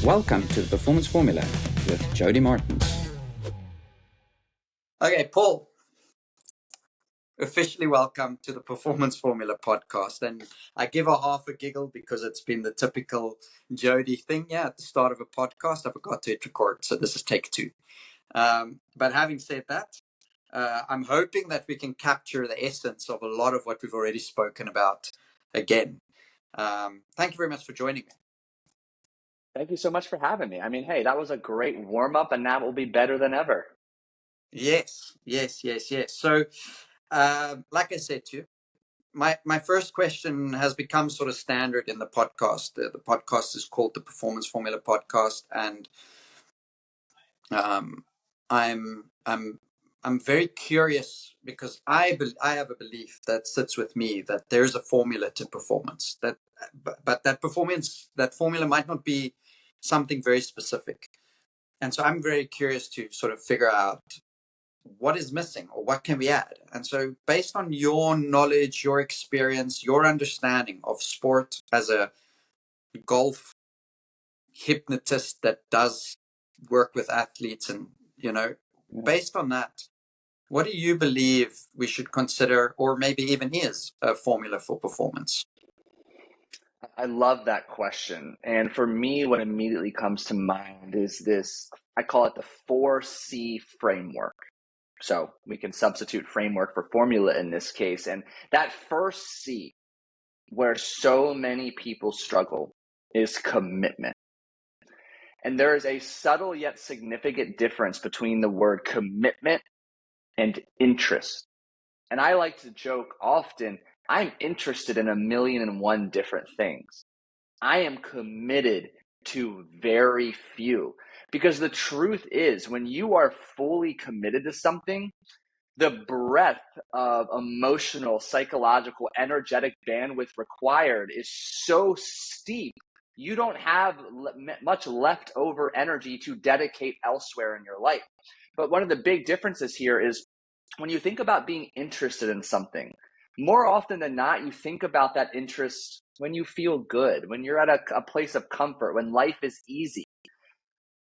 Welcome to the Performance Formula with Jody Martins. Okay, Paul, officially welcome to the Performance Formula podcast. And I give a half a giggle because it's been the typical Jody thing. Yeah, at the start of a podcast, I forgot to hit record. So this is take two. But having said that, I'm hoping that we can capture the essence of a lot of what we've already spoken about again. Thank you very much for joining me. Thank you so much for having me. I mean, hey, that was a great warm-up, and that will be better than ever. Yes. So, like I said to you, my first question has become sort of standard in the podcast. The podcast is called the Performance Formula Podcast, and I'm very curious because I have a belief that sits with me that there's a formula to performance. But that formula might not be something very specific, and so I'm very curious to sort of figure out what is missing or what can we add. And so based on your knowledge, your experience, your understanding of sport as a golf hypnotist that does work with athletes, and based on that, what do you believe we should consider, or maybe even is, a formula for performance? I love that question. And for me, what immediately comes to mind is this, I call it the 4C framework. So we can substitute framework for formula in this case. And that first C, where so many people struggle, is commitment. And there is a subtle yet significant difference between the word commitment and interest. And I like to joke often, I'm interested in 1,000,001 different things. I am committed to very few. Because the truth is, when you are fully committed to something, the breadth of emotional, psychological, energetic bandwidth required is so steep, you don't have much leftover energy to dedicate elsewhere in your life. But one of the big differences here is when you think about being interested in something, more often than not, you think about that interest when you feel good, when you're at a place of comfort, when life is easy.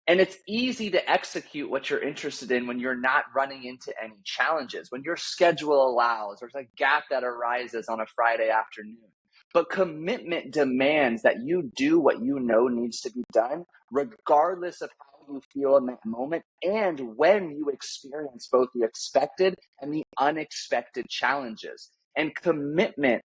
And it's easy to execute what you're interested in when you're not running into any challenges, when your schedule allows, there's a gap that arises on a Friday afternoon. But commitment demands that you do what you know needs to be done, regardless of how you feel in that moment and when you experience both the expected and the unexpected challenges. And commitment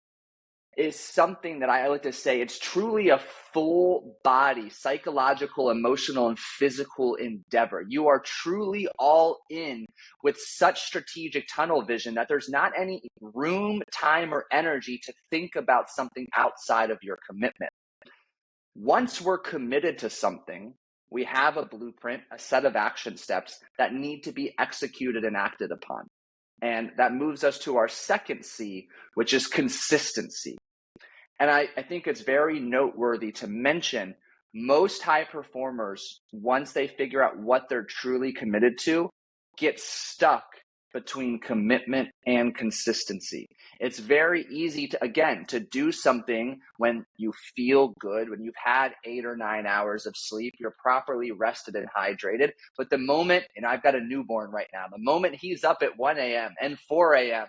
is something that I like to say, it's truly a full body, psychological, emotional, and physical endeavor. You are truly all in with such strategic tunnel vision that there's not any room, time, or energy to think about something outside of your commitment. Once we're committed to something, we have a blueprint, a set of action steps that need to be executed and acted upon. And that moves us to our second C, which is consistency. And I think it's very noteworthy to mention most high performers, once they figure out what they're truly committed to, get stuck between commitment and consistency. It's very easy to do something when you feel good, when you've had 8 or 9 hours of sleep, you're properly rested and hydrated. But the moment, and I've got a newborn right now, the moment he's up at 1 a.m. and 4 a.m.,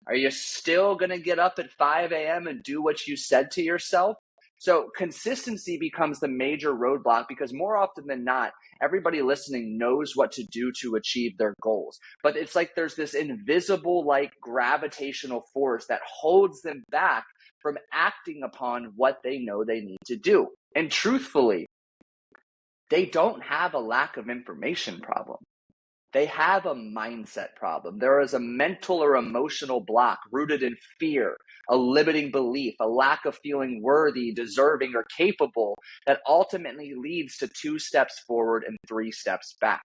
are you still going to get up at 5 a.m. and do what you said to yourself? So consistency becomes the major roadblock because more often than not, everybody listening knows what to do to achieve their goals. But it's like there's this invisible, like gravitational force that holds them back from acting upon what they know they need to do. And truthfully, they don't have a lack of information problem. They have a mindset problem. There is a mental or emotional block rooted in fear, a limiting belief, a lack of feeling worthy, deserving, or capable that ultimately leads to 2 steps forward and 3 steps back.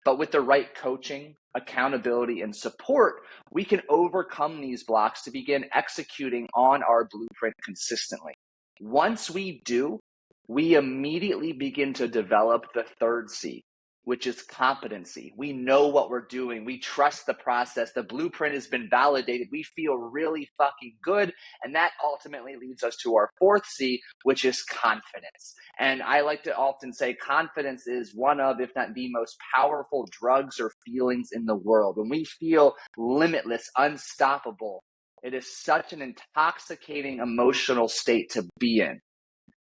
But with the right coaching, accountability, and support, we can overcome these blocks to begin executing on our blueprint consistently. Once we do, we immediately begin to develop the third C, which is competency. We know what we're doing. We trust the process. The blueprint has been validated. We feel really fucking good. And that ultimately leads us to our fourth C, which is confidence. And I like to often say confidence is one of, if not the most powerful drugs or feelings in the world. When we feel limitless, unstoppable, it is such an intoxicating emotional state to be in.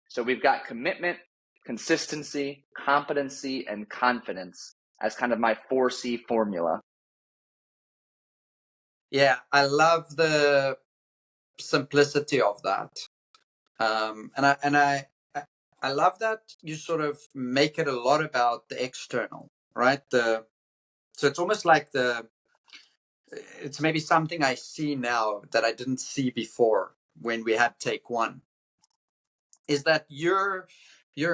So we've got commitment, consistency, competency, and confidence as kind of my 4C formula. Yeah, I love the simplicity of that. I love that you sort of make it a lot about the external, right? So it's almost like it's maybe something I see now that I didn't see before when we had take one, is that you're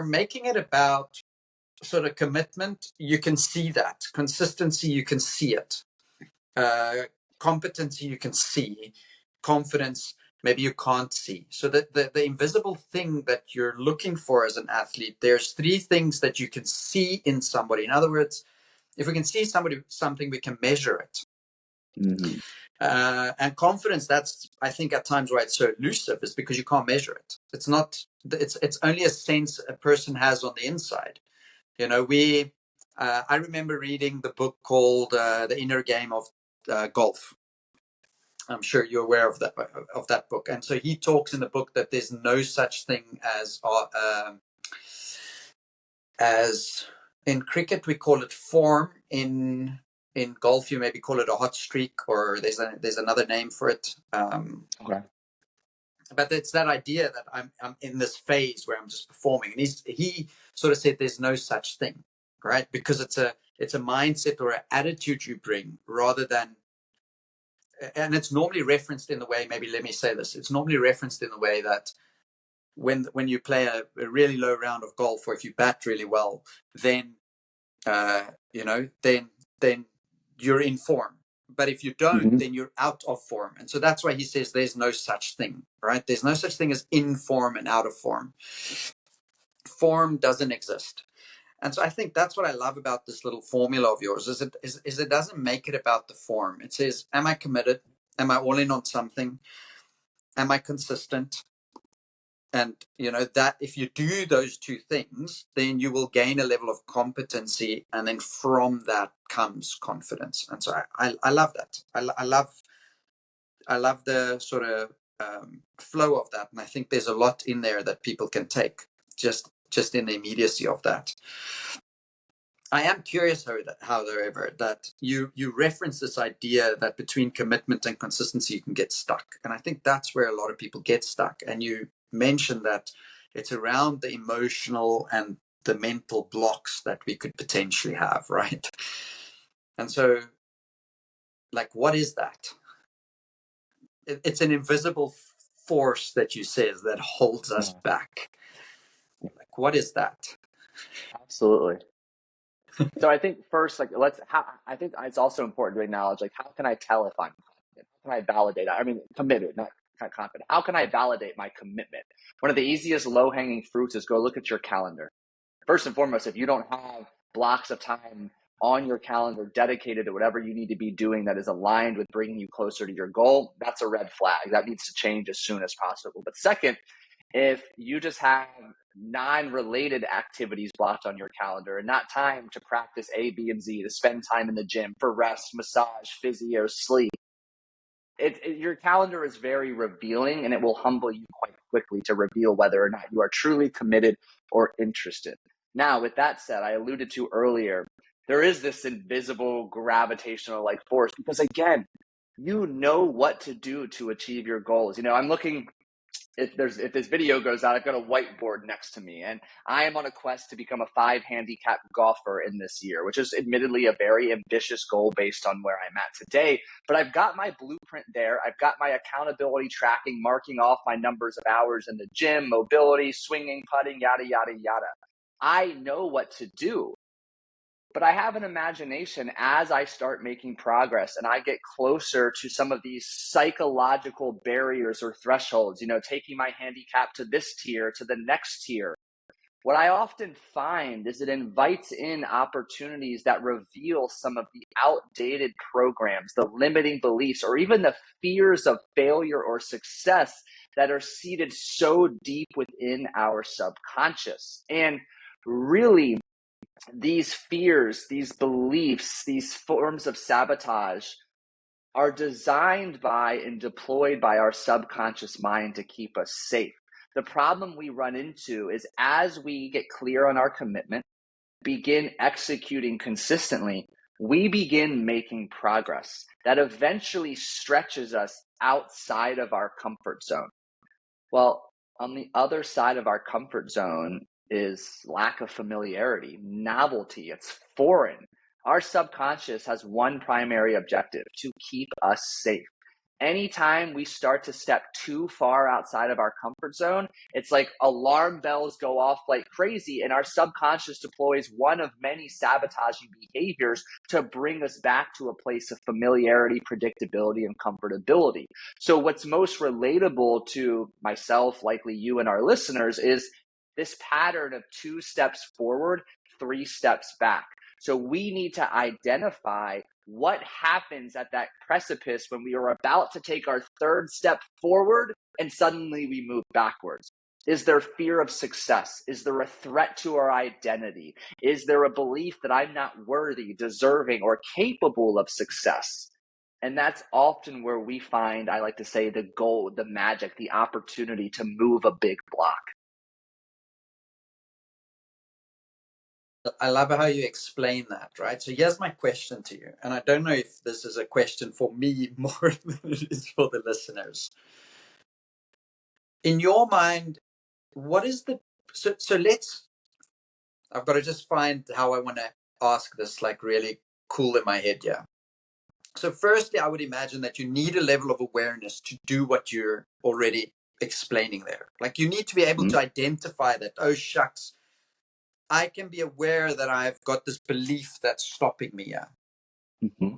making it about sort of commitment. You can see that. Consistency, you can see it. Competency, you can see. Confidence, maybe you can't see. So the invisible thing that you're looking for as an athlete, there's three things that you can see in somebody. In other words, if we can see something, we can measure it. Mm-hmm. And confidence, that's, I think, at times why it's so elusive, is because you can't measure it. It's not. It's only a sense a person has on the inside. You know, I remember reading the book called The Inner Game of Golf. I'm sure you're aware of that book. And so he talks in the book that there's no such thing as in cricket we call it form. In golf you maybe call it a hot streak, or there's another name for it. Okay. But it's that idea that I'm in this phase where I'm just performing. And he sort of said there's no such thing, right? Because it's a mindset or an attitude you bring rather than. And it's normally referenced in the way, maybe let me say this, it's normally referenced in the way that when you play a really low round of golf, or if you bat really well, then then you're in form. But if you don't, then you're out of form. And so that's why he says there's no such thing, right? There's no such thing as in form and out of form. Form doesn't exist. And so I think that's what I love about this little formula of yours, is it doesn't make it about the form. It says, am I committed? Am I all in on something? Am I consistent? And that if you do those two things, then you will gain a level of competency, and then from that comes confidence. And so I love that. I love the sort of flow of that, and I think there's a lot in there that people can take just in the immediacy of that. I am curious, however, that you reference this idea that between commitment and consistency you can get stuck, and I think that's where a lot of people get stuck. And you mentioned that it's around the emotional and the mental blocks that we could potentially have, right? And so, like, what is that? It's an invisible force that you says that holds us back. Like, what is that? Absolutely. So I think first, I think it's also important to acknowledge, like, how can I tell if I'm confident? How can I validate? I mean, committed, not confident. How can I validate my commitment? One of the easiest low-hanging fruits is go look at your calendar. First and foremost, if you don't have blocks of time on your calendar dedicated to whatever you need to be doing that is aligned with bringing you closer to your goal, that's a red flag. That needs to change as soon as possible. But second, if you just have non-related activities blocked on your calendar and not time to practice A, B, and Z, to spend time in the gym for rest, massage, physio, sleep, your calendar is very revealing, and it will humble you quite quickly to reveal whether or not you are truly committed or interested. Now, with that said, I alluded to earlier, there is this invisible gravitational force, because again, you know what to do to achieve your goals. I'm looking, if this video goes out, I've got a whiteboard next to me, and I am on a quest to become a 5 handicap golfer in this year, which is admittedly a very ambitious goal based on where I'm at today. But I've got my blueprint there. I've got my accountability tracking, marking off my numbers of hours in the gym, mobility, swinging, putting, yada, yada, yada. I know what to do. But I have an imagination as I start making progress and I get closer to some of these psychological barriers or thresholds, taking my handicap to this tier, to the next tier. what I often find is it invites in opportunities that reveal some of the outdated programs, the limiting beliefs, or even the fears of failure or success that are seated so deep within our subconscious. And really, these fears, these beliefs, these forms of sabotage are designed by and deployed by our subconscious mind to keep us safe. The problem we run into is as we get clear on our commitment, begin executing consistently, we begin making progress that eventually stretches us outside of our comfort zone. Well, on the other side of our comfort zone is lack of familiarity, novelty, it's foreign. Our subconscious has one primary objective: to keep us safe. Anytime we start to step too far outside of our comfort zone, it's like alarm bells go off like crazy, and our subconscious deploys one of many sabotaging behaviors to bring us back to a place of familiarity, predictability, and comfortability. So what's most relatable to myself, likely you and our listeners, is this pattern of 2 steps forward, 3 steps back. So we need to identify what happens at that precipice when we are about to take our 3rd step forward and suddenly we move backwards. Is there fear of success? Is there a threat to our identity? Is there a belief that I'm not worthy, deserving, or capable of success? And that's often where we find, I like to say, the gold, the magic, the opportunity to move a big block. I love how you explain that, right? So here's my question to you, and I don't know if this is a question for me more than it is for the listeners. In your mind, what is the so let's I've got to just find how I want to ask this like really cool in my head. Yeah. So firstly, I would imagine that you need a level of awareness to do what you're already explaining there. Like you need to be able to identify that, oh shucks, I can be aware that I've got this belief that's stopping me. Yeah. Mm-hmm.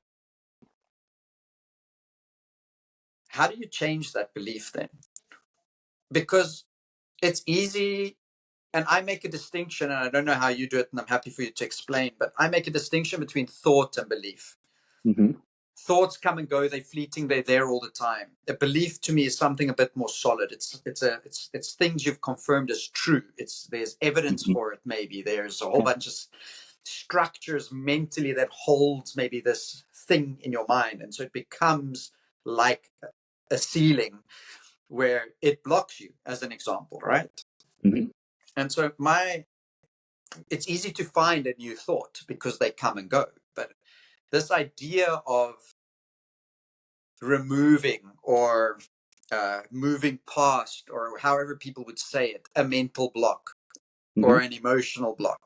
How do you change that belief then? Because it's easy, and I make a distinction, and I don't know how you do it, and I'm happy for you to explain, but I make a distinction between thought and belief. Mm-hmm. Thoughts come and go, they're fleeting, they're there all the time. A belief to me is something a bit more solid. It's things you've confirmed as true. There's evidence for it, maybe. There's a whole bunch of structures mentally that holds maybe this thing in your mind. And so it becomes like a ceiling where it blocks you, as an example, right? Mm-hmm. And so it's easy to find a new thought because they come and go. But this idea of removing or moving past, or however people would say it, a mental block or an emotional block,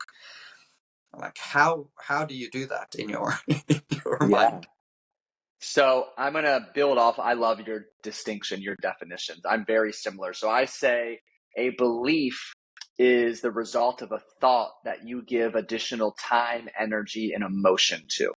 like how do you do that in your mind? So I'm going to build off. I love your distinction, your definitions. I'm very similar. So I say a belief is the result of a thought that you give additional time, energy, and emotion to.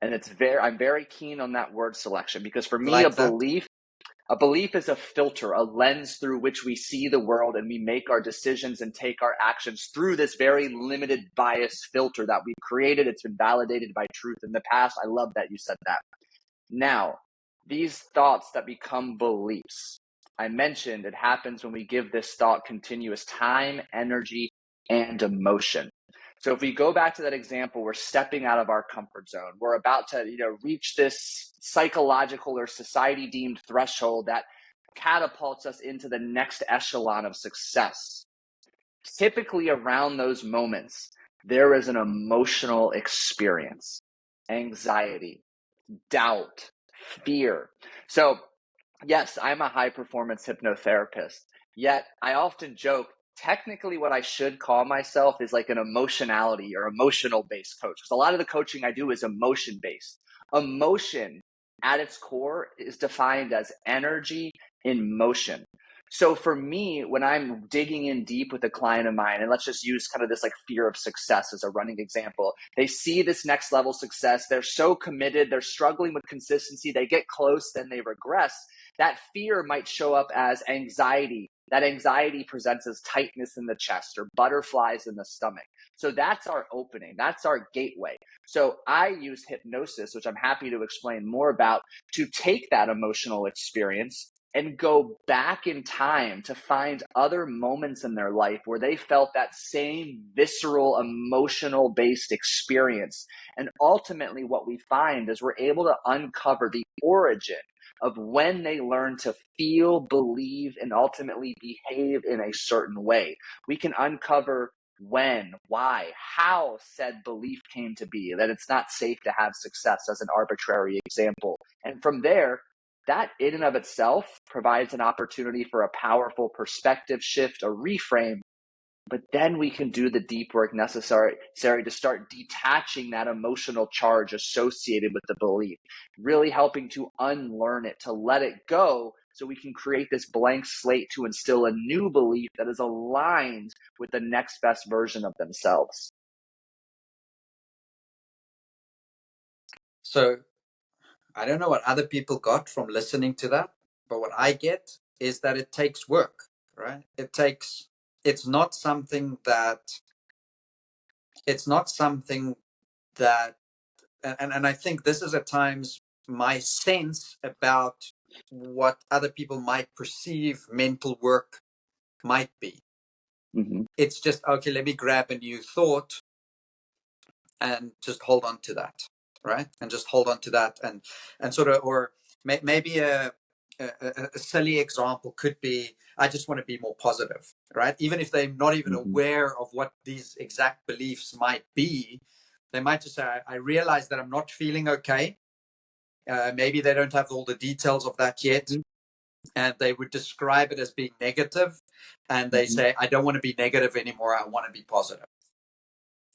And I'm very keen on that word selection, because for me, Like a belief is a filter, a lens through which we see the world, and we make our decisions and take our actions through this very limited bias filter that we've created. It's been validated by truth in the past. I love that you said that. Now, these thoughts that become beliefs, I mentioned it happens when we give this thought continuous time, energy, and emotion. So if we go back to that example, we're stepping out of our comfort zone. We're about to, reach this psychological or society deemed threshold that catapults us into the next echelon of success. Typically around those moments, there is an emotional experience, anxiety, doubt, fear. So yes, I'm a high performance hypnotherapist, yet I often joke, technically what I should call myself is like an emotionality or emotional based coach, because a lot of the coaching I do is emotion based. Emotion at its core is defined as energy in motion. So for me, when I'm digging in deep with a client of mine, and let's just use kind of this like fear of success as a running example, they see this next level success, they're so committed, they're struggling with consistency, they get close, then they regress. That fear might show up as anxiety, That anxiety presents as tightness in the chest or butterflies in the stomach. So that's our opening. That's our gateway. So I use hypnosis, which I'm happy to explain more about, to take that emotional experience and go back in time to find other moments in their life where they felt that same visceral, emotional-based experience. And ultimately, what we find is we're able to uncover the origin of when they learn to feel, believe, and ultimately behave in a certain way. We can uncover when, why, how said belief came to be, that it's not safe to have success as an arbitrary example. And from there, that in and of itself provides an opportunity for a powerful perspective shift, a reframe. But then we can do the deep work necessary to start detaching that emotional charge associated with the belief, really helping to unlearn it, to let it go, so we can create this blank slate to instill a new belief that is aligned with the next best version of themselves. So I don't know what other people got from listening to that, but what I get is that it takes work, right? It's not something that, and I think this is at times my sense about what other people might perceive mental work might be. Mm-hmm. It's just, okay, let me grab a new thought and just hold on to that, right? And just hold on to that, and sort of, or maybe a silly example could be, I just want to be more positive, right? Even if they're not even aware of what these exact beliefs might be, they might just say, I realize that I'm not feeling okay. Maybe they don't have all the details of that yet. And they would describe it as being negative. And they say, I don't want to be negative anymore. I want to be positive.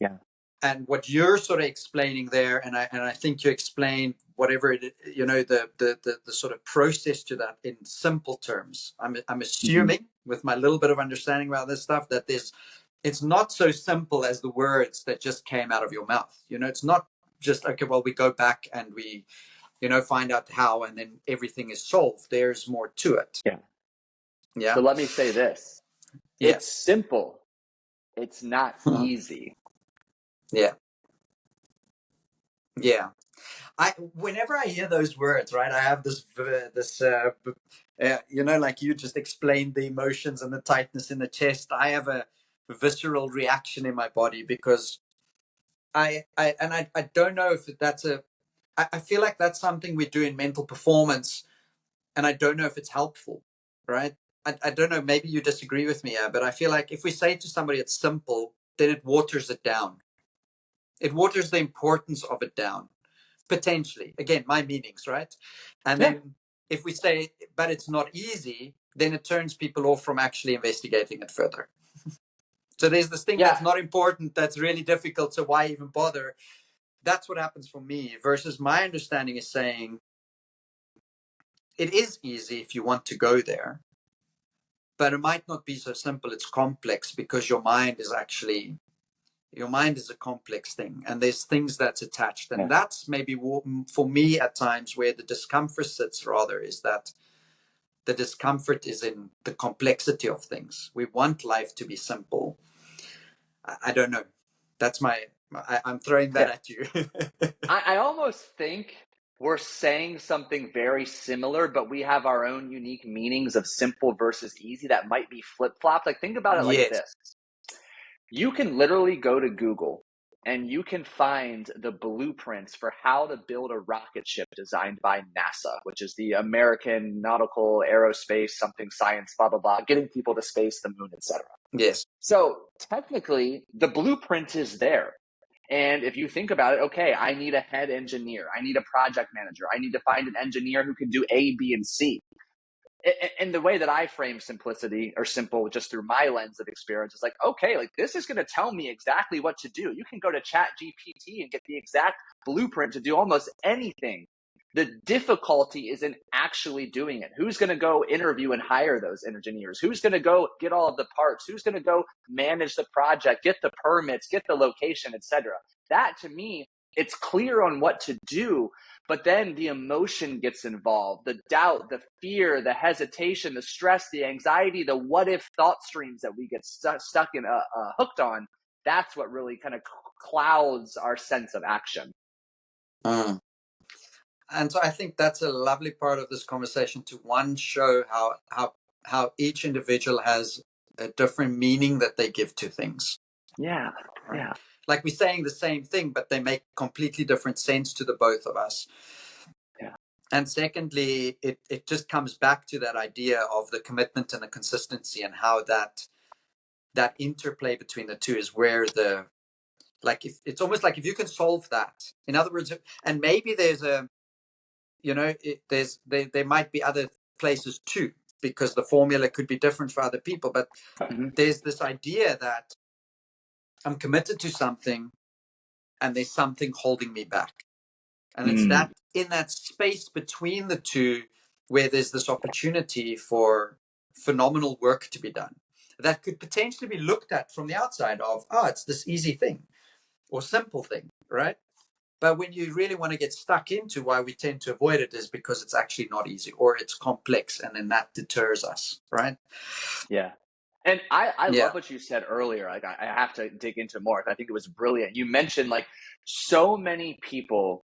Yeah. And what you're sort of explaining there, and I think you explained whatever it, the sort of process to that in simple terms. I'm assuming with my little bit of understanding about this stuff that it's not so simple as the words that just came out of your mouth. It's not just, okay, well, we go back and we, find out how, and then everything is solved. There's more to it. Yeah. Yeah. So let me say this. Yeah. It's simple. It's not easy. Yeah. Yeah. Whenever I hear those words, right, I have this like you just explained the emotions and the tightness in the chest. I have a visceral reaction in my body because I don't know if that's I feel like that's something we do in mental performance, and I don't know if it's helpful, right? I don't know, maybe you disagree with me, but I feel like if we say to somebody it's simple, then it waters it down. It waters the importance of it down. Potentially, again, my meanings, right? And then if we say, but it's not easy, then it turns people off from actually investigating it further. So there's this thing that's not important, that's really difficult, so why even bother? That's what happens for me, versus my understanding is saying, it is easy if you want to go there, but it might not be so simple. It's complex because your mind is a complex thing, and there's things that's attached, and that's maybe for me at times where the discomfort sits, rather, is that the discomfort is in the complexity of things. We want life to be simple. I don't know, that's I'm throwing that at you. I almost think we're saying something very similar, but we have our own unique meanings of simple versus easy that might be flip-flopped. Like, think about it like this. You can literally go to Google and you can find the blueprints for how to build a rocket ship designed by NASA, which is the American Nautical Aerospace something science, blah, blah, blah, getting people to space, the moon, etc. Yes. So technically, the blueprint is there. And if you think about it, okay, I need a head engineer. I need a project manager. I need to find an engineer who can do A, B, and C. And the way that I frame simplicity, or simple just through my lens of experience, is like, okay, like this is going to tell me exactly what to do. You can go to Chat GPT and get the exact blueprint to do almost anything. The difficulty is in actually doing it. Who's going to go interview and hire those engineers? Who's going to go get all of the parts? Who's going to go manage the project, get the permits, get the location, etc.? That, to me, it's clear on what to do, But then the emotion gets involved, the doubt, the fear, the hesitation, the stress, the anxiety, the what if thought streams that we get stuck in, hooked on. That's what really kind of clouds our sense of action. And so I think that's a lovely part of this conversation, to one, show how each individual has a different meaning that they give to things. Yeah. Right? Yeah. Like we're saying the same thing, but they make completely different sense to the both of us. Yeah. And secondly, it just comes back to that idea of the commitment and the consistency, and how that interplay between the two is where if it's almost like if you can solve that, in other words, and maybe there's there might be other places too, because the formula could be different for other people, but there's this idea that I'm committed to something and there's something holding me back. And it's that in that space between the two where there's this opportunity for phenomenal work to be done that could potentially be looked at from the outside of, it's this easy thing or simple thing, right? But when you really want to get stuck into why we tend to avoid it, is because it's actually not easy, or it's complex, and then that deters us, right? Yeah. And I Yeah. love what you said earlier. Like, I have to dig into more. I think it was brilliant. You mentioned like so many people,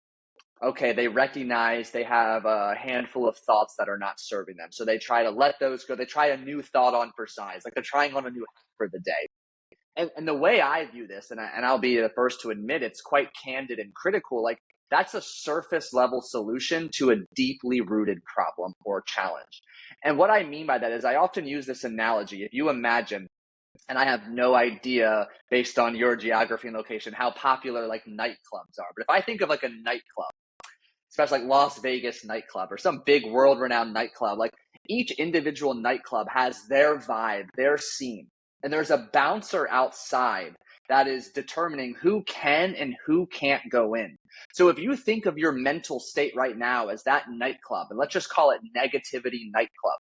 okay, they recognize they have a handful of thoughts that are not serving them. So they try to let those go. They try a new thought on for size, like they're trying on a new hack for the day. And the way I view this, and I'll be the first to admit it's quite candid and critical, like that's a surface level solution to a deeply rooted problem or challenge. And what I mean by that is I often use this analogy. If you imagine, and I have no idea based on your geography and location, how popular like nightclubs are. But if I think of like a nightclub, especially like Las Vegas nightclub or some big world renowned nightclub, like each individual nightclub has their vibe, their scene. And there's a bouncer outside that is determining who can and who can't go in. So if you think of your mental state right now as that nightclub, and let's just call it negativity nightclub,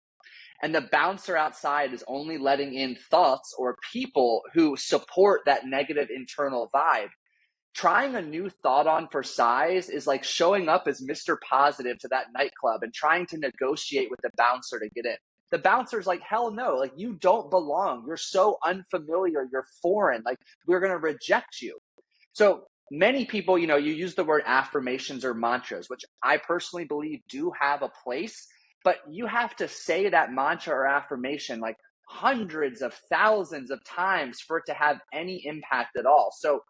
and the bouncer outside is only letting in thoughts or people who support that negative internal vibe, trying a new thought on for size is like showing up as Mr. Positive to that nightclub and trying to negotiate with the bouncer to get in. The bouncer's like, hell no, like you don't belong. You're so unfamiliar. You're foreign. Like we're going to reject you. So many people, you use the word affirmations or mantras, which I personally believe do have a place, but you have to say that mantra or affirmation like hundreds of thousands of times for it to have any impact at all. So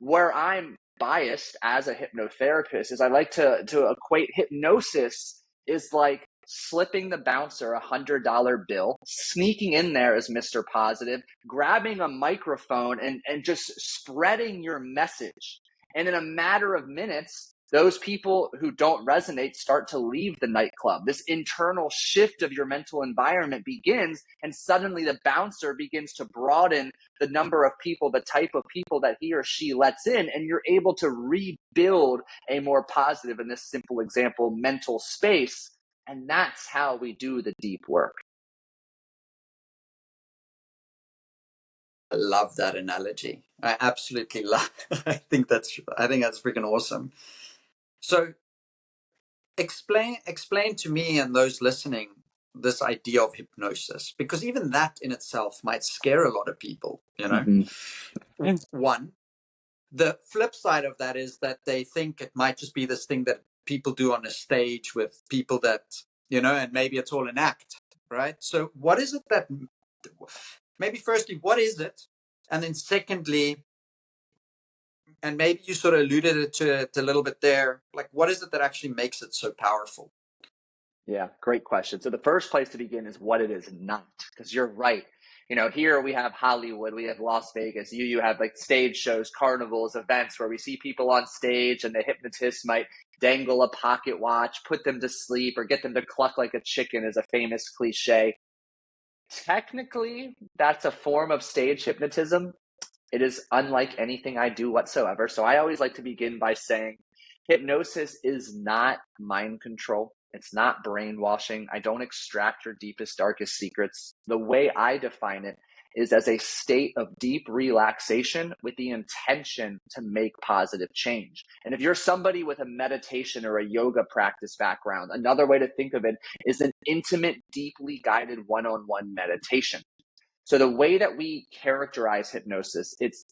where I'm biased as a hypnotherapist is I like to equate hypnosis is like slipping the bouncer $100 bill, sneaking in there as Mr. Positive, grabbing a microphone and just spreading your message. And in a matter of minutes, those people who don't resonate start to leave the nightclub. This internal shift of your mental environment begins, and suddenly the bouncer begins to broaden the number of people, the type of people that he or she lets in, and you're able to rebuild a more positive, in this simple example, mental space. And that's how we do the deep work. I love that analogy. I absolutely love. I think that's freaking awesome. So explain to me and those listening this idea of hypnosis, because even that in itself might scare a lot of people, One, the flip side of that is that they think it might just be this thing that people do on a stage with people that, and maybe it's all an act, right? So what is it that, maybe firstly, what is it? And then secondly, and maybe you sort of alluded to it a little bit there, like what is it that actually makes it so powerful? Yeah, great question. So the first place to begin is what it is not, because you're right. Here we have Hollywood, we have Las Vegas. You have like stage shows, carnivals, events where we see people on stage and the hypnotist might dangle a pocket watch, put them to sleep, or get them to cluck like a chicken is a famous cliche. Technically, that's a form of stage hypnotism. It is unlike anything I do whatsoever. So I always like to begin by saying hypnosis is not mind control. It's not brainwashing. I don't extract your deepest, darkest secrets. The way I define it is as a state of deep relaxation with the intention to make positive change. And if you're somebody with a meditation or a yoga practice background, another way to think of it is an intimate, deeply guided one-on-one meditation. So the way that we characterize hypnosis, it's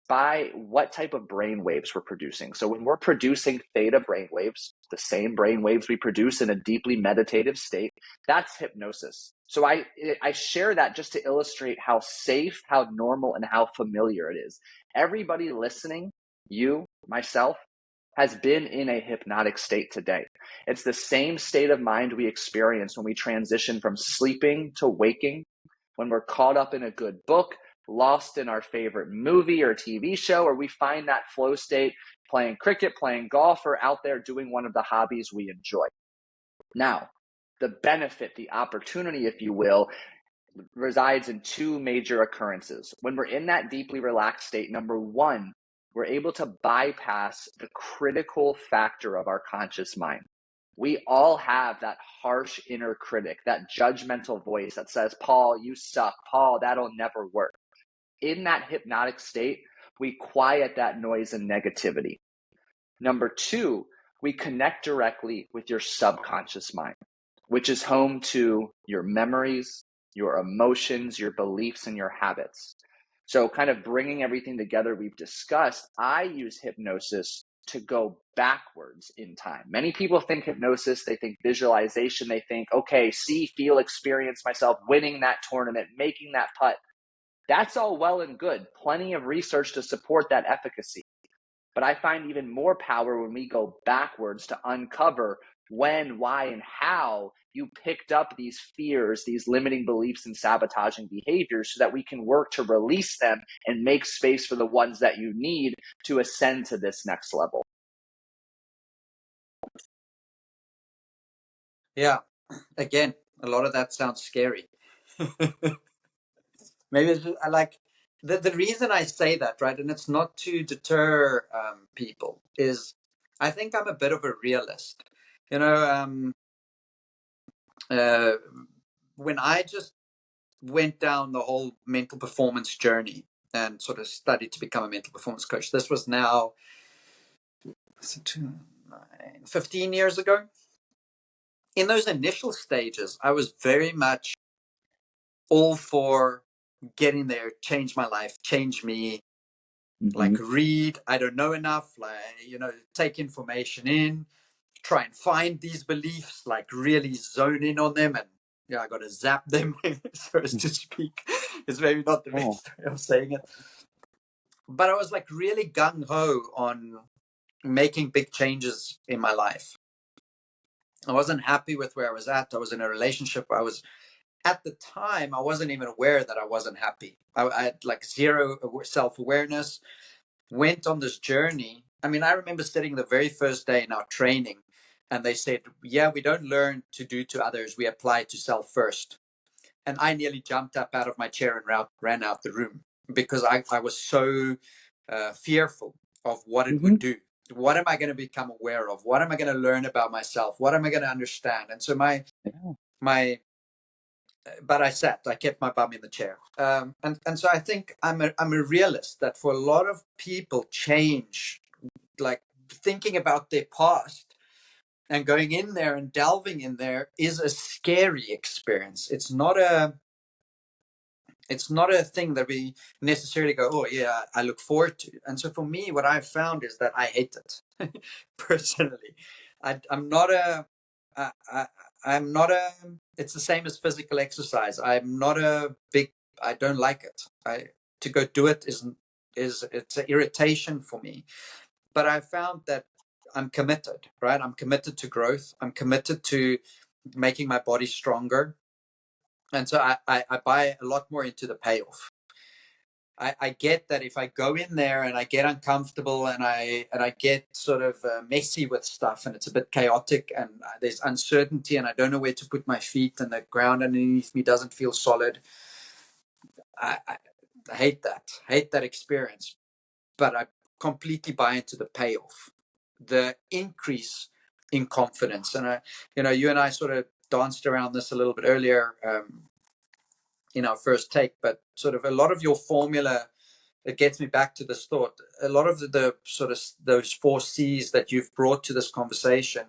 by what type of brain waves we're producing. So when we're producing theta brain waves, the same brain waves we produce in a deeply meditative state, that's hypnosis. So I share that just to illustrate how safe, how normal, and how familiar it is. Everybody listening, you, myself, has been in a hypnotic state today. It's the same state of mind we experience when we transition from sleeping to waking, when we're caught up in a good book, lost in our favorite movie or TV show, or we find that flow state playing cricket, playing golf, or out there doing one of the hobbies we enjoy. Now, the benefit, the opportunity, if you will, resides in two major occurrences. When we're in that deeply relaxed state, number one, we're able to bypass the critical factor of our conscious mind. We all have that harsh inner critic, that judgmental voice that says, Paul, you suck. Paul, that'll never work. In that hypnotic state, we quiet that noise and negativity. Number two, we connect directly with your subconscious mind, which is home to your memories, your emotions, your beliefs, and your habits. So kind of bringing everything together we've discussed, I use hypnosis to go backwards in time. Many people think hypnosis, they think visualization, they think, okay, see, feel, experience myself winning that tournament, making that putt. That's all well and good. Plenty of research to support that efficacy. But I find even more power when we go backwards to uncover when, why, and how you picked up these fears, these limiting beliefs and sabotaging behaviors so that we can work to release them and make space for the ones that you need to ascend to this next level. Yeah. Again, a lot of that sounds scary. Maybe it's just, I like the reason I say that, right? And it's not to deter people, is I think I'm a bit of a realist. You know, when I just went down the whole mental performance journey and sort of studied to become a mental performance coach, this was now 15 years ago. In those initial stages, I was very much all for getting there, change my life, change me, like read, I don't know enough, like, take information in, try and find these beliefs, like really zone in on them, and I got to zap them, so as to speak. It's maybe not the best way of saying it. But I was like really gung-ho on making big changes in my life. I wasn't happy with where I was at. I was in a relationship. At the time, I wasn't even aware that I wasn't happy. I had like zero self-awareness, went on this journey. I mean, I remember sitting the very first day in our training, and they said, yeah, we don't learn to do to others. We apply to self first. And I nearly jumped up out of my chair and ran out the room because I was so fearful of what it would do. What am I going to become aware of? What am I going to learn about myself? What am I going to understand? And so but I kept my bum in the chair. And so I think I'm a realist, that for a lot of people, change, like thinking about their past and going in there and delving in there, is a scary experience. It's not a thing that we necessarily go, oh yeah, I look forward to. And so for me, what I've found is that I hate it personally. I'm not a it's the same as physical exercise. I don't like it. To go do it is it's an irritation for me. But I found that I'm committed, right? I'm committed to growth. I'm committed to making my body stronger. And so I buy a lot more into the payoff. I get that if I go in there and I get uncomfortable and I get sort of messy with stuff, and it's a bit chaotic, and there's uncertainty, and I don't know where to put my feet, and the ground underneath me doesn't feel solid. I hate that experience, but I completely buy into the payoff, the increase in confidence. And you and I sort of danced around this a little bit earlier. in our first take, but sort of a lot of your formula, it gets me back to this thought. A lot of the sort of those 4 C's that you've brought to this conversation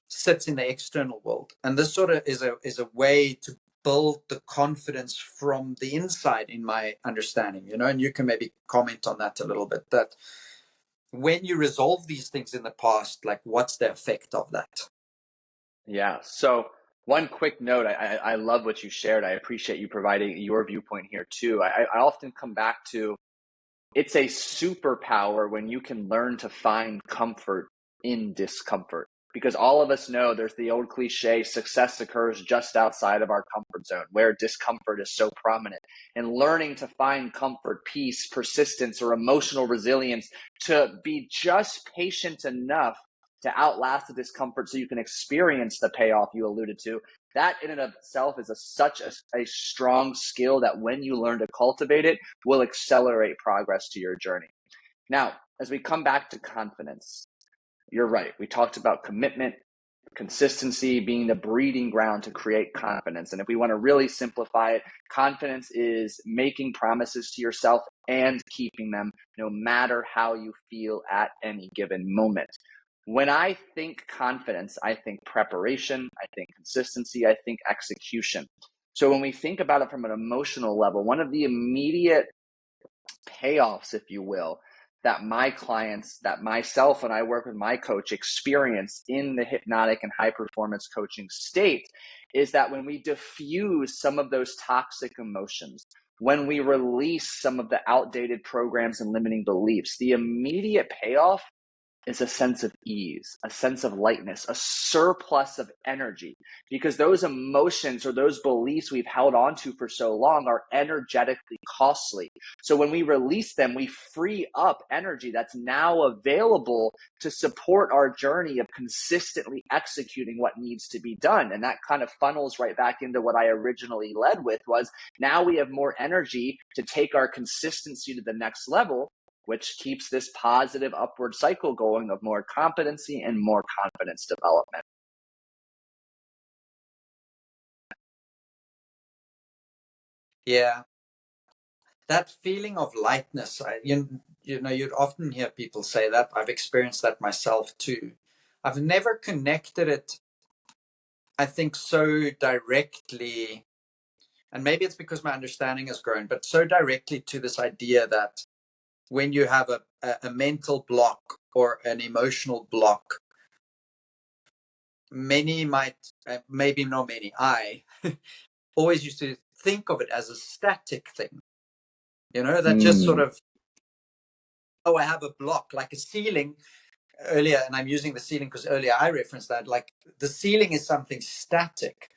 sits in the external world. And this sort of is a way to build the confidence from the inside, in my understanding, and you can maybe comment on that a little bit, that when you resolve these things in the past, like what's the effect of that? Yeah. So one quick note, I love what you shared. I appreciate you providing your viewpoint here too. I often come back to, it's a superpower when you can learn to find comfort in discomfort. Because all of us know there's the old cliche, success occurs just outside of our comfort zone, where discomfort is so prominent. And learning to find comfort, peace, persistence, or emotional resilience to be just patient enough to outlast the discomfort so you can experience the payoff you alluded to, that in and of itself is such a strong skill that when you learn to cultivate it, will accelerate progress to your journey. Now, as we come back to confidence, you're right. We talked about commitment, consistency being the breeding ground to create confidence. And if we want to really simplify it, confidence is making promises to yourself and keeping them no matter how you feel at any given moment. When I think confidence, I think preparation, I think consistency, I think execution. So when we think about it from an emotional level, one of the immediate payoffs, if you will, that my clients, that myself, and I work with my coach experience in the hypnotic and high performance coaching state is that when we diffuse some of those toxic emotions, when we release some of the outdated programs and limiting beliefs, the immediate payoff is a sense of ease, a sense of lightness, a surplus of energy, because those emotions or those beliefs we've held on to for so long are energetically costly. So when we release them, we free up energy that's now available to support our journey of consistently executing what needs to be done. And that kind of funnels right back into what I originally led with, was now we have more energy to take our consistency to the next level, which keeps this positive upward cycle going of more competency and more confidence development. Yeah, that feeling of lightness, you'd often hear people say that. I've experienced that myself too. I've never connected it, I think, so directly, and maybe it's because my understanding has grown, but so directly to this idea that when you have a mental block or an emotional block, many might, maybe not many, I always used to think of it as a static thing, that just sort of, oh, I have a block, like a ceiling earlier, and I'm using the ceiling because earlier I referenced that, like the ceiling is something static.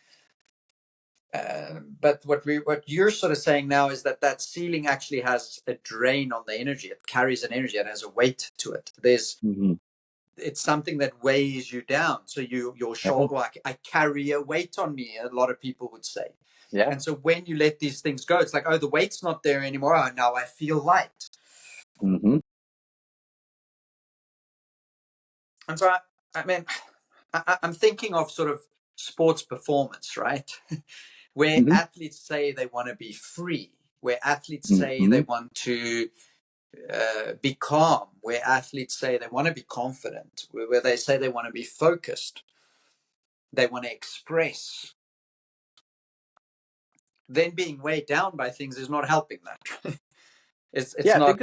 But what you're sort of saying now is that ceiling actually has a drain on the energy. It carries an energy. It has a weight to it. It's something that weighs you down. So your shoulder, I carry a weight on me, a lot of people would say. Yeah. And so when you let these things go, it's like, oh, the weight's not there anymore. Oh, now I feel light. Mm-hmm. And so, I'm thinking of sort of sports performance, right? Where athletes say they want to be free, where athletes say they want to be calm, where athletes say they want to be confident, where they say they want to be focused, they want to express. Then being weighed down by things is not helping that. it's Yeah, not.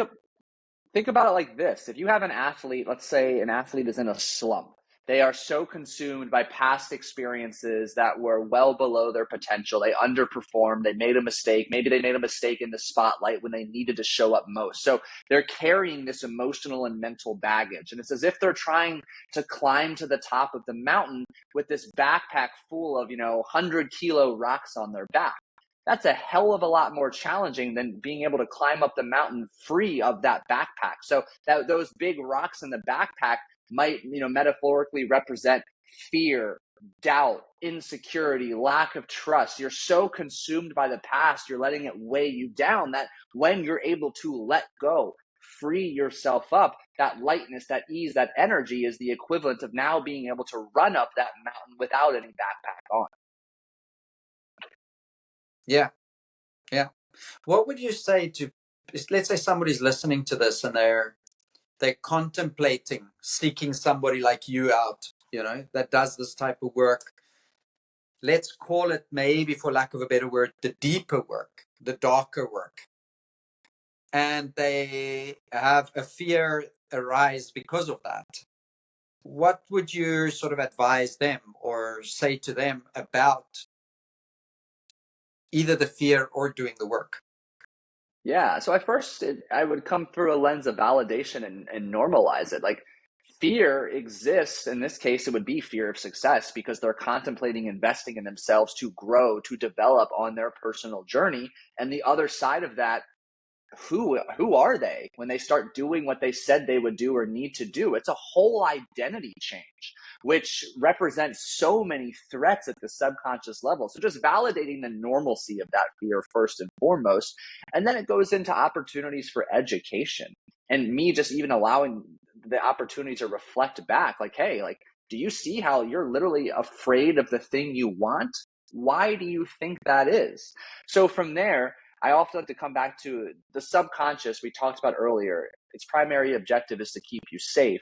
think about it like this. If you have an athlete, let's say an athlete is in a slump, they are so consumed by past experiences that were well below their potential. They underperformed. They made a mistake. Maybe they made a mistake in the spotlight when they needed to show up most. So they're carrying this emotional and mental baggage. And it's as if they're trying to climb to the top of the mountain with this backpack full of, 100-kilo rocks on their back. That's a hell of a lot more challenging than being able to climb up the mountain free of that backpack. So that those big rocks in the backpack might, metaphorically represent fear, doubt, insecurity, lack of trust. You're so consumed by the past, you're letting it weigh you down, that when you're able to let go, free yourself up, that lightness, that ease, that energy is the equivalent of now being able to run up that mountain without any backpack on. Yeah. Yeah. What would you say to, let's say somebody's listening to this and they're contemplating seeking somebody like you out, that does this type of work. Let's call it, maybe for lack of a better word, the deeper work, the darker work. And they have a fear arise because of that. What would you sort of advise them or say to them about either the fear or doing the work? Yeah. So I would come through a lens of validation and normalize it. Like, fear exists. In this case, it would be fear of success because they're contemplating investing in themselves to grow, to develop on their personal journey. And the other side of that, who are they when they start doing what they said they would do or need to do? It's a whole identity change, which represents so many threats at the subconscious level. So just validating the normalcy of that fear first and foremost. And then it goes into opportunities for education, and me just even allowing the opportunity to reflect back, like, hey, like, do you see how you're literally afraid of the thing you want? Why do you think that is? So from there, I often like to come back to the subconscious we talked about earlier. Its primary objective is to keep you safe.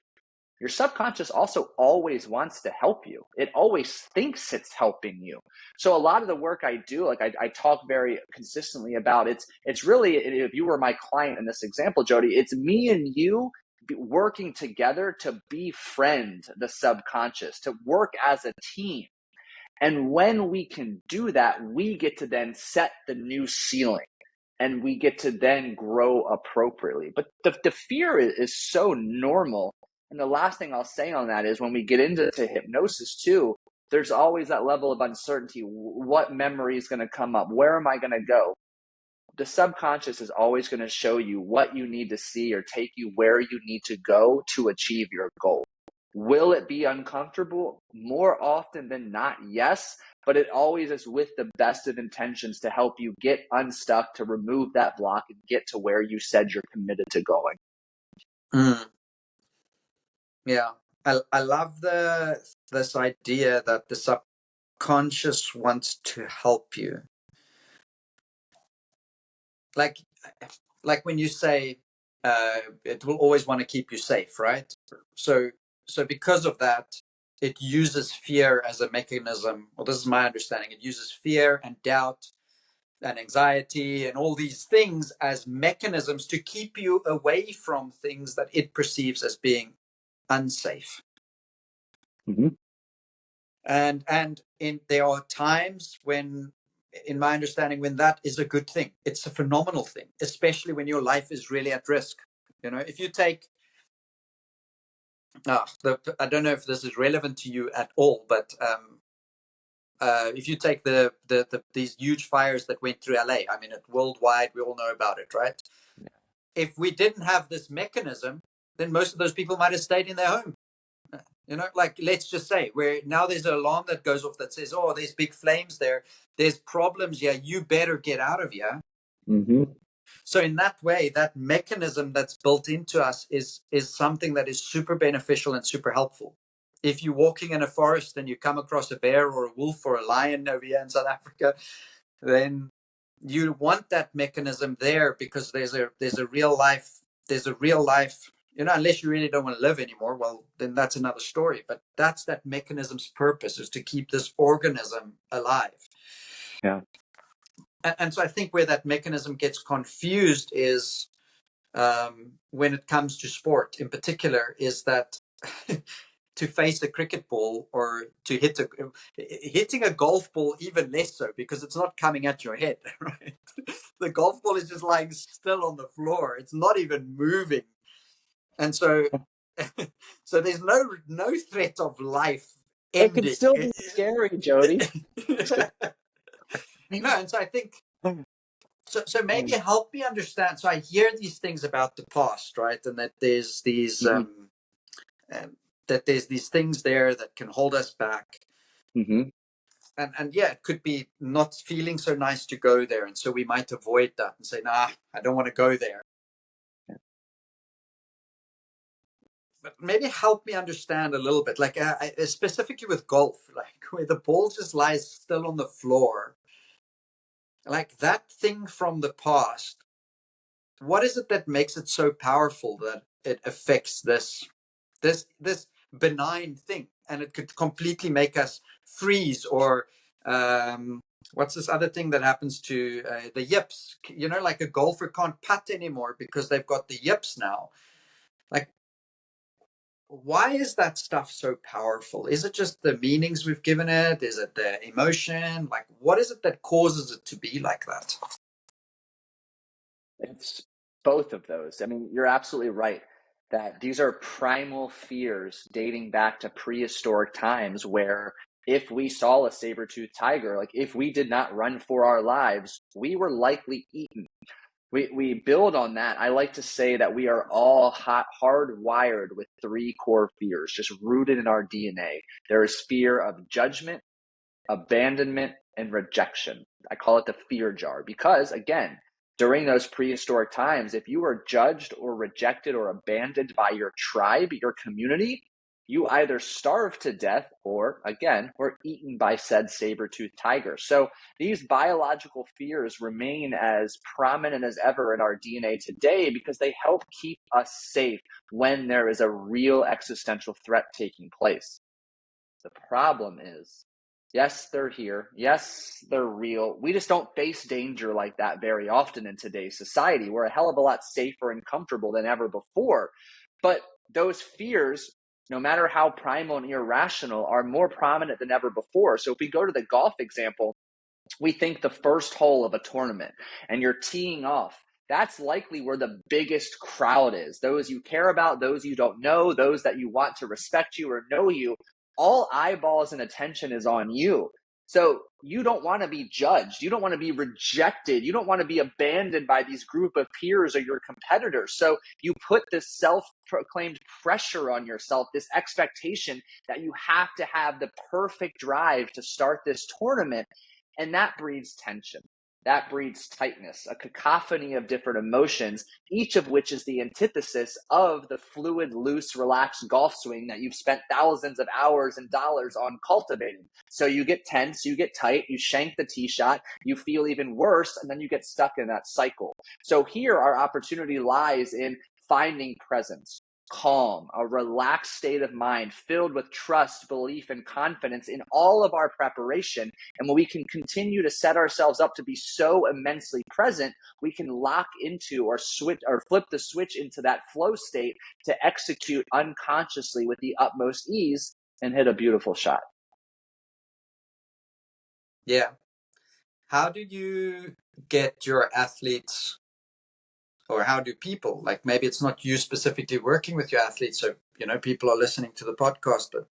Your subconscious also always wants to help you. It always thinks it's helping you. So a lot of the work I do, like I talk very consistently about, it's really, if you were my client in this example, Jody, it's me and you working together to befriend the subconscious, to work as a team. And when we can do that, we get to then set the new ceiling and we get to then grow appropriately. But the fear is so normal. And the last thing I'll say on that is when we get into hypnosis too, there's always that level of uncertainty. What memory is going to come up? Where am I going to go? The subconscious is always going to show you what you need to see or take you where you need to go to achieve your goal. Will it be uncomfortable? More often than not, yes, but it always is with the best of intentions to help you get unstuck, to remove that block and get to where you said you're committed to going. Yeah. I love this idea that the subconscious wants to help you. Like when you say it will always want to keep you safe, right? So because of that, it uses fear as a mechanism. Well, this is my understanding. It uses fear and doubt and anxiety and all these things as mechanisms to keep you away from things that it perceives as being unsafe. Mm-hmm. And there are times when, in my understanding, when that is a good thing. It's a phenomenal thing, especially when your life is really at risk. If you take, I don't know if this is relevant to you at all, but if you take these huge fires that went through LA, I mean, worldwide, we all know about it, right? Yeah. If we didn't have this mechanism, then most of those people might have stayed in their home. Like, let's just say, where now there's an alarm that goes off that says, oh, there's big flames there's problems here, you better get out of here. Mm-hmm. So in that way, that mechanism that's built into us is something that is super beneficial and super helpful. If you're walking in a forest and you come across a bear or a wolf or a lion over here in South Africa, then you want that mechanism there, because there's a real life, unless you really don't want to live anymore, well, then that's another story. But that's that mechanism's purpose, is to keep this organism alive. Yeah. And so I think where that mechanism gets confused is when it comes to sport in particular, is that to face a cricket ball or to hitting a golf ball, even less so, because it's not coming at your head, right? The golf ball is just lying still on the floor. It's not even moving. And so so there's no threat of life It can ending. still be scary, Jody. No, and so I think so maybe help me understand. So I hear these things about the past, right? And that there's these that there's these things there that can hold us back. Mm-hmm. And yeah, it could be not feeling so nice to go there, and so we might avoid that and say, nah, I don't want to go there. But maybe help me understand a little bit, like specifically with golf, like where the ball just lies still on the floor. like that thing from the past, what is it that makes it so powerful that it affects this benign thing, and it could completely make us freeze, or what's this other thing that happens to the yips, you know, like a golfer can't putt anymore because they've got the yips now. Like, why is that stuff so powerful? Is it just the meanings we've given it? Is it the emotion? Like, what is it that causes it to be like that? It's both of those. I mean, you're absolutely right that these are primal fears dating back to prehistoric times, where if we saw a saber-toothed tiger, like if we did not run for our lives, we were likely eaten. We build on that. I like to say that we are all hardwired with three core fears, just rooted in our DNA. There is fear of judgment, abandonment, and rejection. I call it the fear jar because, again, during those prehistoric times, if you were judged or rejected or abandoned by your tribe, your community, you either starved to death or, again, were eaten by said saber-toothed tiger. So these biological fears remain as prominent as ever in our DNA today because they help keep us safe when there is a real existential threat taking place. The problem is, yes, they're here. Yes, they're real. We just don't face danger like that very often in today's society. We're a hell of a lot safer and comfortable than ever before. But those fears, no matter how primal and irrational, are more prominent than ever before. So if we go to the golf example, we think the first hole of a tournament and you're teeing off. That's likely where the biggest crowd is. Those you care about, those you don't know, those that you want to respect you or know you. All eyeballs and attention is on you. So you don't want to be judged. You don't want to be rejected. You don't want to be abandoned by these group of peers or your competitors. So you put this self-proclaimed pressure on yourself, this expectation that you have to have the perfect drive to start this tournament. And that breeds tension. That breeds tightness, a cacophony of different emotions, each of which is the antithesis of the fluid, loose, relaxed golf swing that you've spent thousands of hours and dollars on cultivating. So you get tense, you get tight, you shank the tee shot, you feel even worse, and then you get stuck in that cycle. So here our opportunity lies in finding presence, calm, a relaxed state of mind filled with trust, belief, and confidence in all of our preparation. And when we can continue to set ourselves up to be so immensely present, we can lock into or switch or flip the switch into that flow state to execute unconsciously with the utmost ease and hit a beautiful shot. Yeah. How do you get your athletes, or how do people, like, maybe it's not you specifically working with your athletes, so, you know, people are listening to the podcast, but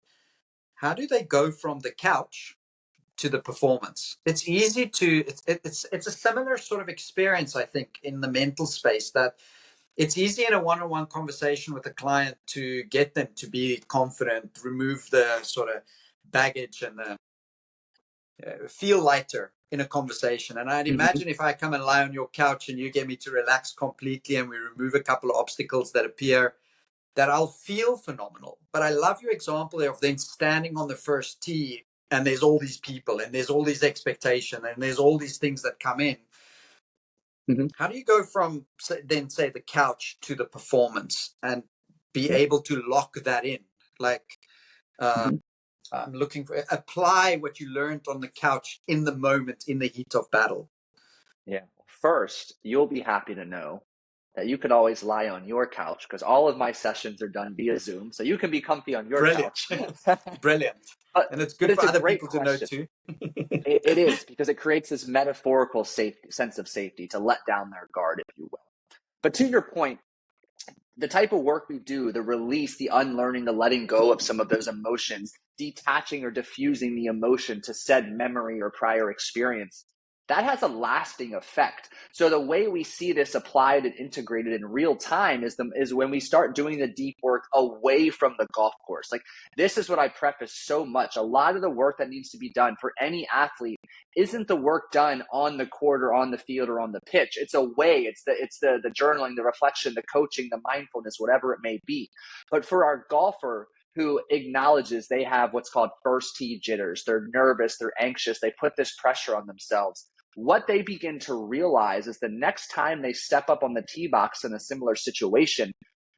how do they go from the couch to the performance? It's easy to, it's a similar sort of experience, I think, in the mental space, that it's easy in a one-on-one conversation with a client to get them to be confident, remove the sort of baggage, and the feel lighter in a conversation. And I'd imagine if I come and lie on your couch and you get me to relax completely and we remove a couple of obstacles that appear, that I'll feel phenomenal. But I love your example of then standing on the first tee and there's all these people and there's all these expectations and there's all these things that come in. How do you go from, then, say, the couch to the performance and be able to lock that in? Like, I'm looking for, apply what you learned on the couch in the moment, in the heat of battle. Yeah. First, you'll be happy to know that you could always lie on your couch because all of my sessions are done via Zoom. So you can be comfy on your couch. Brilliant. And it's good for other people to know too. It is, because it creates this metaphorical sense of safety to let down their guard, if you will. But to your point, the type of work we do, the release, the unlearning, the letting go of some of those emotions, detaching or diffusing the emotion to said memory or prior experience, that has a lasting effect. So the way we see this applied and integrated in real time is when we start doing the deep work away from the golf course. Like, this is what I preface so much. A lot of the work that needs to be done for any athlete isn't the work done on the court or on the field or on the pitch. It's away. It's the journaling, the reflection, the coaching, the mindfulness, whatever it may be. But for our golfer who acknowledges they have what's called first tee jitters, they're nervous, they're anxious, they put this pressure on themselves, what they begin to realize is the next time they step up on the tee box in a similar situation,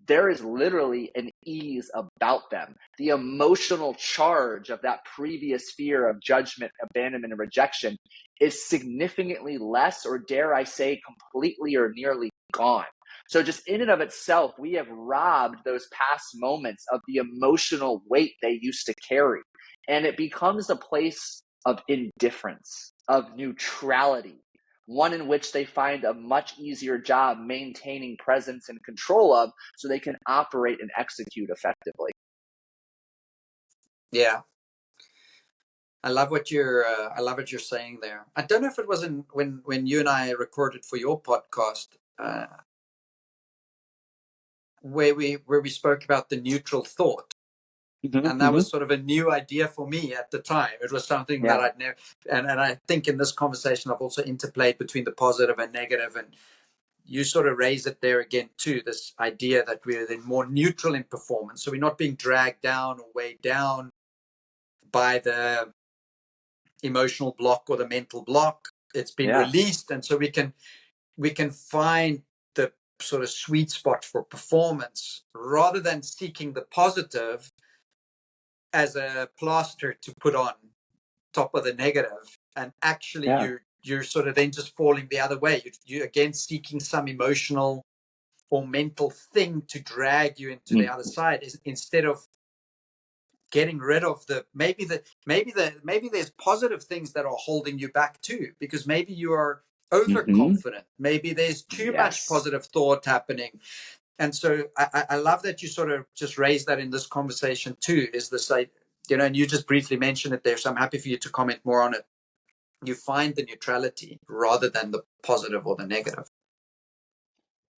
there is literally an ease about them. The emotional charge of that previous fear of judgment, abandonment, and rejection is significantly less, or dare I say, completely or nearly gone. So just in and of itself, we have robbed those past moments of the emotional weight they used to carry. And it becomes a place of indifference, of neutrality, one in which they find a much easier job maintaining presence and control of, so they can operate and execute effectively. Yeah. I love what you're saying there. I don't know if it was when you and I recorded for your podcast, where we spoke about the neutral thought. And that was sort of a new idea for me at the time. It was something that I'd never, and I think in this conversation I've also interplayed between the positive and negative, and you sort of raise it there again too, this idea that we're then more neutral in performance. So we're not being dragged down or weighed down by the emotional block or the mental block. It's been released, and so we can find the sort of sweet spot for performance rather than seeking the positive as a plaster to put on top of the negative, and actually you're sort of then just falling the other way. You're again seeking some emotional or mental thing to drag you into the other side, instead of getting rid of maybe there's positive things that are holding you back too, because maybe you are overconfident, maybe there's too much positive thought happening. And so I love that you sort of just raised that in this conversation too, is this, like, and you just briefly mentioned it there, so I'm happy for you to comment more on it. You find the neutrality rather than the positive or the negative.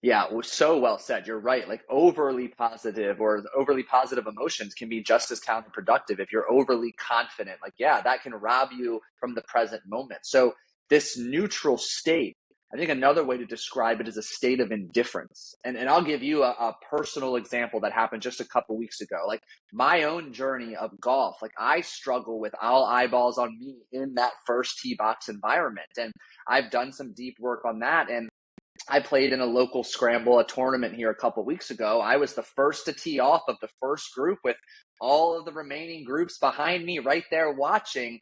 Yeah, so well said. You're right. Like overly positive or overly positive emotions can be just as counterproductive if you're overly confident. Like, that can rob you from the present moment. So this neutral state, I think another way to describe it is a state of indifference. And I'll give you a personal example that happened just a couple weeks ago. Like my own journey of golf, like I struggle with all eyeballs on me in that first tee box environment. And I've done some deep work on that. And I played in a local scramble, a tournament here a couple weeks ago. I was the first to tee off of the first group with all of the remaining groups behind me right there watching.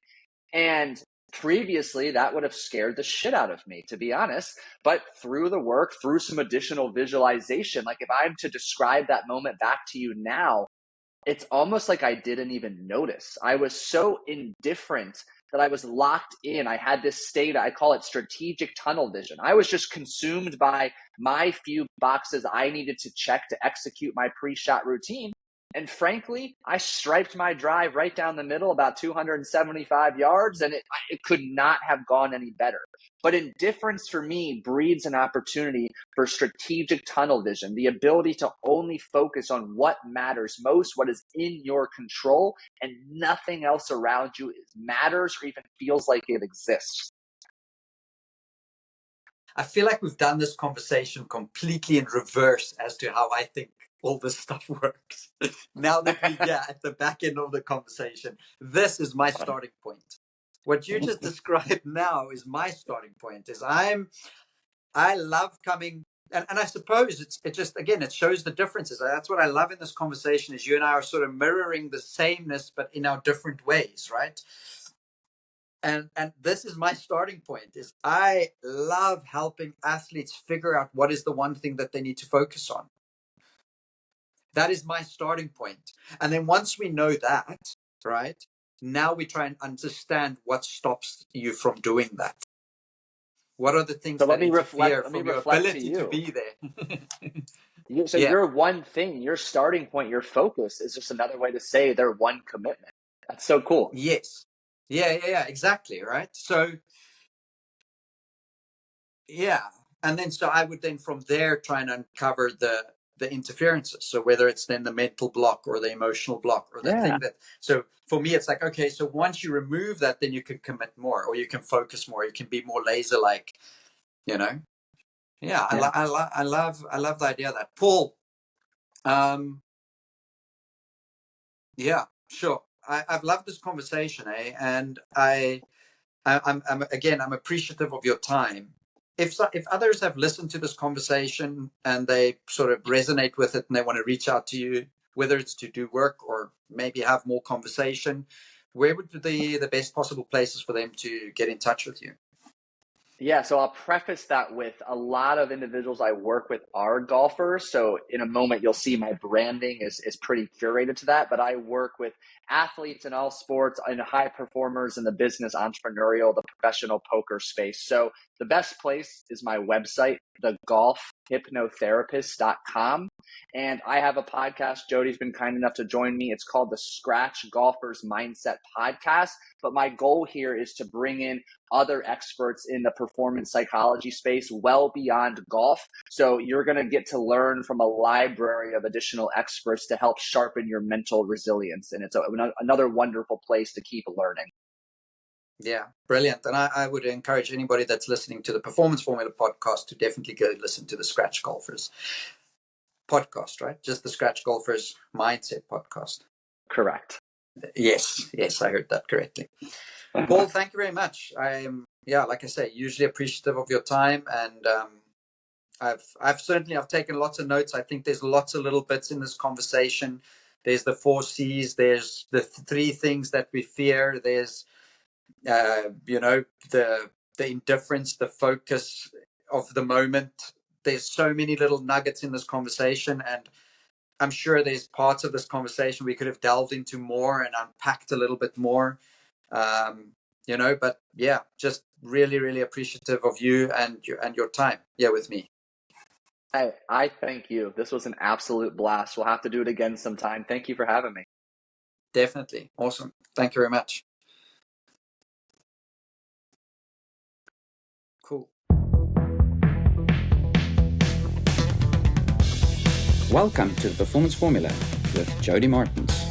And previously, that would have scared the shit out of me, to be honest. But through the work, through some additional visualization, like if I'm to describe that moment back to you now, it's almost like I didn't even notice. I was so indifferent that I was locked in. I had this state, I call it strategic tunnel vision. I was just consumed by my few boxes I needed to check to execute my pre-shot routine. And frankly, I striped my drive right down the middle, about 275 yards, and it could not have gone any better. But indifference for me breeds an opportunity for strategic tunnel vision, the ability to only focus on what matters most, what is in your control, and nothing else around you matters or even feels like it exists. I feel like we've done this conversation completely in reverse as to how I think all this stuff works. Now that we get at the back end of the conversation, this is my starting point. What you just described now is my starting point. Is I love coming, and I suppose it just, again, it shows the differences. That's what I love in this conversation, is you and I are sort of mirroring the sameness, but in our different ways, right? And this is my starting point, is I love helping athletes figure out what is the one thing that they need to focus on. That is my starting point. And then once we know that, right, now we try and understand what stops you from doing that. What are the things that interfere from your ability to be there? So your one thing, your starting point, your focus is just another way to say their one commitment. That's so cool. Yes. Yeah, exactly, right? So, yeah. And then so I would then from there try and uncover the interferences. So whether it's then the mental block or the emotional block or the thing that, so for me, it's like, okay, so once you remove that, then you can commit more, or you can focus more, you can be more laser-like, Yeah, I love the idea of that. Paul, yeah, sure. I've loved this conversation, and I'm appreciative of your time. If others have listened to this conversation and they sort of resonate with it and they want to reach out to you, whether it's to do work or maybe have more conversation, where would be the best possible places for them to get in touch with you? Yeah, so I'll preface that with a lot of individuals I work with are golfers. So in a moment, you'll see my branding is pretty curated to that. But I work with athletes in all sports and high performers in the business, entrepreneurial, the professional poker space. So the best place is my website, thegolfhypnotherapist.com. And I have a podcast. Jody's been kind enough to join me. It's called the Scratch Golfer's Mindset Podcast. But my goal here is to bring in other experts in the performance psychology space well beyond golf. So you're going to get to learn from a library of additional experts to help sharpen your mental resilience. And it's another wonderful place to keep learning. Yeah, brilliant. And I would encourage anybody that's listening to the Performance Formula podcast to definitely go listen to the Scratch Golfers podcast, right? Just the Scratch Golfers Mindset podcast. Correct. Yes, I heard that correctly. Paul, thank you very much. I'm, like I say, usually appreciative of your time, and I've taken lots of notes. I think there's lots of little bits in this conversation. There's the 4 C's. There's the 3 things that we fear. There's the indifference, the focus of the moment. There's so many little nuggets in this conversation, and I'm sure there's parts of this conversation we could have delved into more and unpacked a little bit more. But yeah, just really, really appreciative of you and your time with me. I thank you. This was an absolute blast. We'll have to do it again sometime. Thank you for having me. Definitely. Awesome. Thank you very much. Cool. Welcome to the Performance Formula with Jody Martins.